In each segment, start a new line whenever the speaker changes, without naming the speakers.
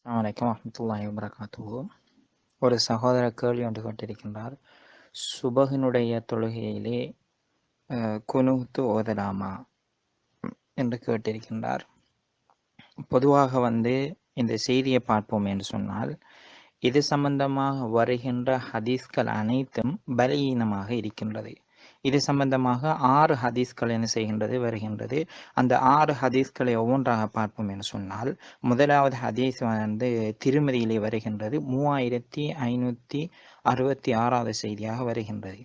வலைக்கம் வரமத்துல்லாஹி வபரகாத்துஹு. ஒரு சகோதரர் கேள்வி ஒன்று கேட்டிருக்கின்றார். சுபஹினுடைய தொழுகையிலே குனூத்து ஓதலாமா என்று கேட்டிருக்கின்றார். பொதுவாக இந்த செய்தியை பார்ப்போம் என்று சொன்னால், இது சம்பந்தமாக வருகின்ற ஹதீஸ்கள் அனைத்தும் பலவீனமாக இருக்கின்றது. இது சம்பந்தமாக 6 ஹதீஸ்கள் என்ன செய்கின்றது வருகின்றது. அந்த 6 ஹதீஸ்களை ஒவ்வொன்றாக பார்ப்போம் என்று சொன்னால், முதலாவது ஹதீஸ் திருமதியிலே வருகின்றது. 3566வது செய்தியாக வருகின்றது.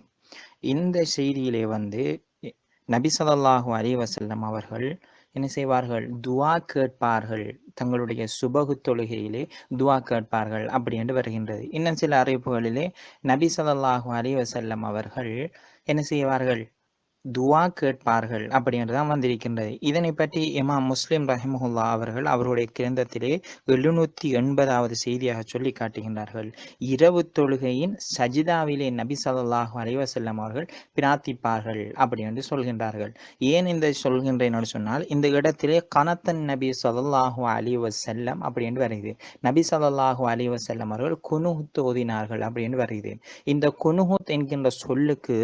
இந்த செய்தியிலே நபி ஸல்லல்லாஹு அலைஹி வஸல்லம் அவர்கள் என்ன செய்வார்கள்? துஆ கேட்பார்கள். தங்களுடைய சுபகு தொழுகையிலே துஆ கேட்பார்கள் அப்படி என்று வருகின்றது. இன்னும் சில அறிவிப்புகளிலே நபி ஸல்லல்லாஹு அலைஹி வஸல்லம் அவர்கள் என்ன செய்வார்கள்? துஆ கேட்பார்கள் அப்படி என்றுதான் வந்திருக்கின்றது. இதனை பற்றி இமாம் முஸ்லிம் ரஹிமஹுல்லா அவர்கள் அவருடைய கிரந்தத்திலே 780வது செய்தியாக சொல்லி காட்டுகின்றார்கள். இரவு தொழுகையின் சஜிதாவிலே நபி ஸல்லல்லாஹு அலைஹி வஸல்லம் அவர்கள் பிரார்த்திப்பார்கள் அப்படி என்று சொல்கின்றார்கள். ஏன் இந்த சொல்கின்றேன் என்று சொன்னால், இந்த இடத்திலே கனத்தன் நபி ஸல்லல்லாஹு அலைஹி வஸல்லம் அப்படி என்று வருகிறது. நபி ஸல்லல்லாஹு அலைஹி வஸல்லம் அவர்கள் குனூத் ஓதினார்கள் அப்படி என்று வருகிறது. இந்த குனூத் என்கின்ற சொல்லுக்கு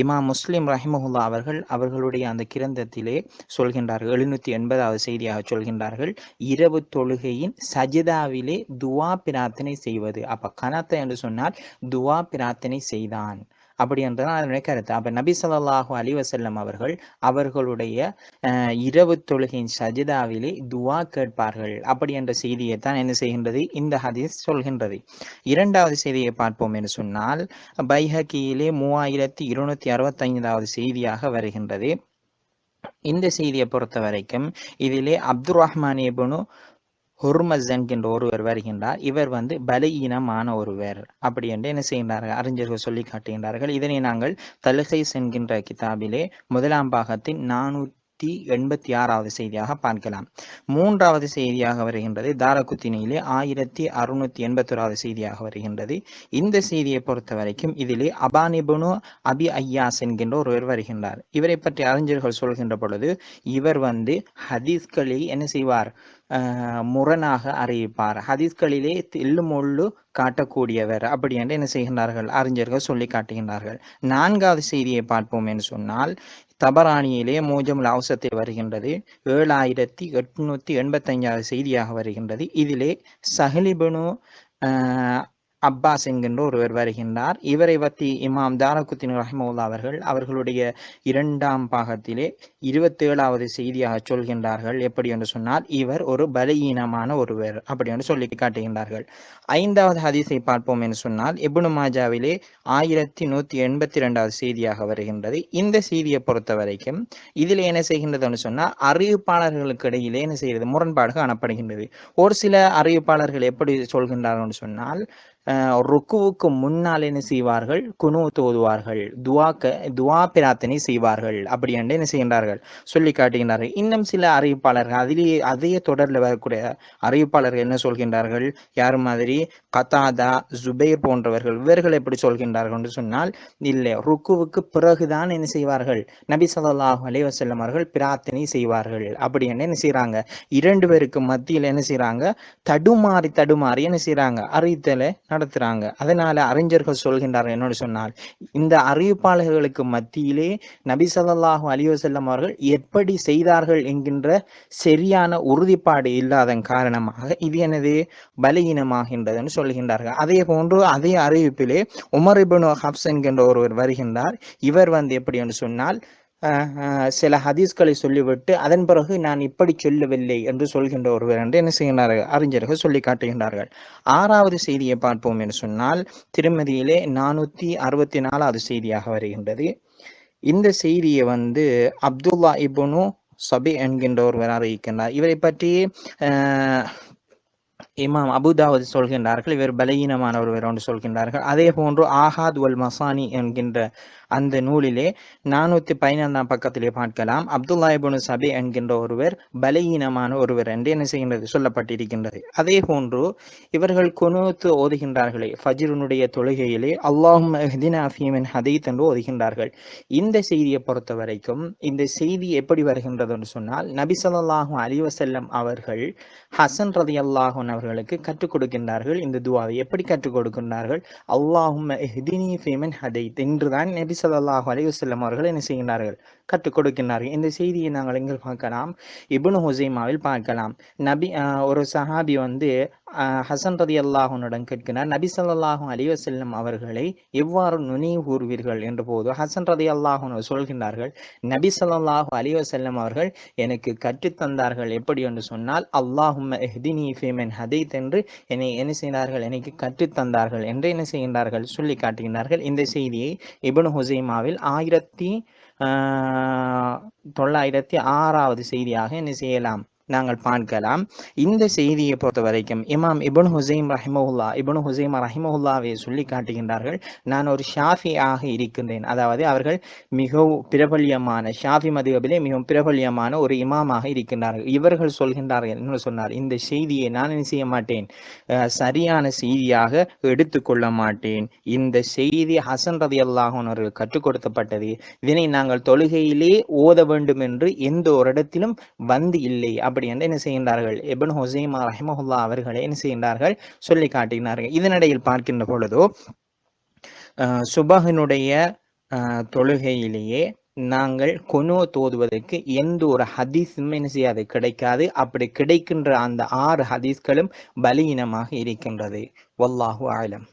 இமாம் முஸ்லிம் ரஹிமஹுல்லா அவர்களுடைய அந்த கிரந்தத்திலே சொல்கின்றார்கள். 780வது செய்தியாக சொல்கின்றார்கள், இரவு தொழுகையின் சஜிதாவிலே துஆ பிரார்த்தனை செய்வது. அப்ப கனத்த என்று சொன்னால் துஆ பிரார்த்தனை செய்தான் அப்படி என்றதான் அதனுடைய கருத்து. அப்ப நபி ஸல்லல்லாஹு அலைஹி வஸல்லம் அவர்கள் அவர்களுடைய இரவு தொழுகையின் சஜிதாவிலே துஆ கேட்பார்கள் அப்படி என்ற செய்தியை தான் என்ன செய்கின்றது இந்த ஹதீஸ் சொல்கின்றது. இரண்டாவது செய்தியை பார்ப்போம் என்று சொன்னால், பைஹகியிலே 3265வது செய்தியாக வருகின்றது. இந்த செய்தியை பொறுத்த வரைக்கும் இதிலே அப்துர் ரஹ்மான் இப்னு ஹுர்மஸ் என்கின்ற ஒருவர் வருகின்றார். இவர் பலகீனமான ஒருவர் அப்படி என்று என்ன செய்கின்றார்கள்? அறிஞர்கள் சொல்லி காட்டுகின்றார்கள். இதனை நாங்கள் தல்ஹீஸ் என்கின்ற கிதாபிலே முதலாம் பாகத்தின் 486வது செய்தியாக பார்க்கலாம். மூன்றாவது செய்தியாக வருகின்றது தாரகுத்தினியிலே 1681வது செய்தியாக வருகின்றது. இந்த செய்தியை பொறுத்த வரைக்கும் இதிலே அபான் இப்னு அபி ஐயாஸ் என்கின்ற ஒருவர் வருகின்றார். இவரை பற்றி அறிஞர்கள் சொல்கின்ற பொழுது, இவர் ஹதீஸ்களை என்ன செய்வார்? முரணாக அறிவிப்பார். ஹதீஸ்களிலே தில்லுமுள்ளு காட்டக்கூடியவர் அப்படி என்று என்ன செய்கின்றார்கள்? அறிஞர்கள் சொல்லி காட்டுகின்றார்கள். நான்காவது செய்தியை பார்ப்போம் என்று சொன்னால், தபரானியிலே மூஜமுல் அவ்சத்தில் வருகின்றது. 7885வது செய்தியாக வருகின்றது. இதிலே சஹல் இப்னு அப்பாஸ் என்கின்ற ஒருவர் வருகின்றார். இவரை பற்றி இமாம் தாரகுத்தினி ரஹிமஹுல்லா அவர்களுடைய இரண்டாம் பாகத்திலே 27வது செய்தியாக சொல்கின்றார்கள். எப்படி என்று சொன்னால், இவர் ஒரு பலகீனமான ஒருவர் அப்படி என்று சொல்லி காட்டுகின்றார்கள். ஐந்தாவது ஹதீஸை பார்ப்போம் என்று சொன்னால், இப்னு மாஜாவிலே 1182வது செய்தியாக வருகின்றது. இந்த செய்தியை பொறுத்த வரைக்கும் இதில் என்ன செய்கின்றது என்று சொன்னால், அறிவிப்பாளர்களுக்கு இடையிலே என்ன செய்கிறது? முரண்பாடு காணப்படுகின்றது. ஒரு சில அறிவிப்பாளர்கள் எப்படி சொல்கின்றார்கள் என்று சொன்னால், ருக்குவுக்கு முன்னால் என்ன செய்வார்கள்? குனூத் ஓதுவார்கள், துஆ பிரார்த்தனை செய்வார்கள் அப்படி என்று என்ன செய்கின்றார்கள்? சொல்லி காட்டுகின்றார்கள். இன்னும் சில அறிவிப்பாளர்கள் அதே தொடரில் வரக்கூடிய அறிவிப்பாளர்கள் என்ன சொல்கின்றார்கள்? யார் மாதிரி? கதாதா, ஜுபைர் போன்றவர்கள் இவர்கள் எப்படி சொல்கின்றார்கள் என்று சொன்னால், இல்லை, ருக்குவுக்கு பிறகுதான் என்ன செய்வார்கள்? நபி ஸல்லல்லாஹு அலைஹி வஸல்லம் அவர்கள் பிரார்த்தனை செய்வார்கள் அப்படி என்று என்ன செய்யறாங்க? இரண்டு பேருக்கு மத்தியில் என்ன செய்யறாங்க? தடுமாறி என்ன செய்யறாங்க? அறிவித்தலை நடத்துறாங்க. அதனால அறிஞர்கள் சொல்கின்றார்கள் என்னன்னு சொன்னால், இந்த அறிவிப்பாளர்களுக்கு மத்தியிலே நபி ஸல்லல்லாஹு அலைஹி வஸல்லம் அவர்கள் எப்படி செய்தார்கள் என்கின்ற சரியான உறுதிப்பாடு இல்லாதன் காரணமாக இது எனது பலகீனமாகின்றதுன்னு சொல்கின்றார்கள். அதே போன்று அதே அறிவிப்பிலே உமர் இப்னு ஹப்ஸ் என்கின்ற ஒருவர் வருகின்றார். இவர் எப்படி என்று சொன்னால், சில ஹதீஸ்களை சொல்லிவிட்டு அதன் பிறகு நான் இப்படி சொல்லவில்லை என்று சொல்கின்ற ஒருவர் என்று என்ன செய்கின்றார்கள்? அறிஞர்கள் சொல்லி காட்டுகின்றார்கள். ஆறாவது செய்தியை பார்ப்போம் என்று சொன்னால், திருமதியிலே 464வது செய்தியாக வருகின்றது. இந்த செய்தியை அப்துல்லா இப்னு சபி என்கின்ற ஒருவர் அறிவிக்கின்றார். இவரை பற்றி இமாம் அபுதாவுத் சொல்கின்றார்கள், இவர் பலகீனமான ஒருவர் என்று சொல்கின்றார்கள். அதே போன்று ஆஹாத் வல் மசானி என்கின்ற அந்த நூலிலே 415ஆம் பக்கத்திலே பார்க்கலாம், அப்துல்லா இப்னு சபி என்கின்ற ஒருவர் பலகீனமான ஒருவர் என்று என்ன செய்கின்றது? சொல்லப்பட்டிருக்கின்றது. அதே போன்று இவர்கள் குனூத் ஓதுகின்றார்களே ஃபஜ்ருனுடைய தொழுகையிலே, அல்லாஹும்ம இஹ்தினா ஃபீமன் ஹதைத் என்று ஓதுகின்றார்கள். இந்த செய்தியை பொறுத்த வரைக்கும் இந்த செய்தி எப்படி வருகின்றது என்று சொன்னால், நபி ஸல்லல்லாஹு அலைஹி வஸல்லம் அவர்கள் ஹசன் ரலியல்லாஹு அன்ஹு அவர்களுக்கு கற்றுக் கொடுக்கின்றார்கள் இந்த துவாவை. எப்படி கற்றுக் கொடுக்கின்றார்கள்? அல்லாஹும்ம இஹ்தினி ஃபீமன் ஹதைத் என்றுதான் நபி ஸல்லல்லாஹு அலைஹி வஸல்லம் அவர்கள் என்ன செய்கின்றார்கள்? கற்றுக் கொடுக்கின்றார்கள். இந்த செய்தியை நாங்கள் எங்கே பார்க்கலாம்? இப்னு ஹுஸைமாவில் பார்க்கலாம். ஒரு சஹாபி வந்து ஹசன் ரலியல்லாஹு அன்ஹுடன் கேட்கிறார், நபி ஸல்லல்லாஹு அலைஹி வஸல்லம் அவர்களை எவ்வாறு நினைவு கூறுவீர்கள் என்ற போது ஹசன் ரலியல்லாஹு அன்ஹு சொல்கின்றார்கள், நபி ஸல்லல்லாஹு அலைஹி வஸல்லம் அவர்கள் எனக்கு கற்றுத் தந்தார்கள். எப்படி என்று சொன்னால், அல்லாஹும்ம இஹ்தினி ஃபீமன் ஹதைத் என்று என்னை என்ன செய்தார்கள்? எனக்கு கற்றுத் தந்தார்கள் என்று என்ன செய்கின்றார்கள்? சொல்லி காட்டுகின்றார்கள். இந்த செய்தியை இப்னு ஹுஸைமாவில் 1906வது செய்தியாக என்ன செய்யலாம்? நாங்கள் பார்க்கலாம். இந்த செய்தியை பொறுத்த வரைக்கும் இமாம் இப்னு ஹுஸைமா ரஹிமஹுல்லாவை சொல்லி காட்டுகின்றார்கள், நான் ஒரு ஷாஃபி ஆக இருக்கின்றேன். அதாவது அவர்கள் மிகவும் பிரபல்யமான ஷாஃபி மதுஹபிலே மிகவும் பிரபல்யமான ஒரு இமாமாக இருக்கின்றார்கள். இவர்கள் சொல்கின்றார்கள் என்று சொன்னார், இந்த செய்தியை நான் என்ன செய்ய மாட்டேன், சரியான செய்தியாக எடுத்துக்கொள்ள மாட்டேன். இந்த செய்தி ஹசன் ரலியல்லாஹு அன்ஹு அவர்கள் கற்றுக் கொடுக்கப்பட்டது. இதனை நாங்கள் தொழுகையிலே ஓத வேண்டும் என்று எந்த ஒரு இடத்திலும் வந்து இல்லை. அப்படி என்று என்ன செய்கின்றார்கள்? இப்னு ஹுஸைமா ரஹிமஹுல்லா அவர்களை என்ன செய்கின்றார்கள்? சொல்லி காட்டுகிறார்கள். இதனிடையில் பார்க்கின்ற பொழுதோ சுபஹினுடைய தொழுகையிலேயே நாங்கள் குனூத் ஓதுவதற்கு எந்த ஒரு ஹதீஸும் என்ன செய்யாது, கிடைக்காது. அப்படி கிடைக்கின்ற அந்த 6 ஹதீஸ்களும் பலீனமாக இருக்கின்றது. வல்லாஹு ஆலம்.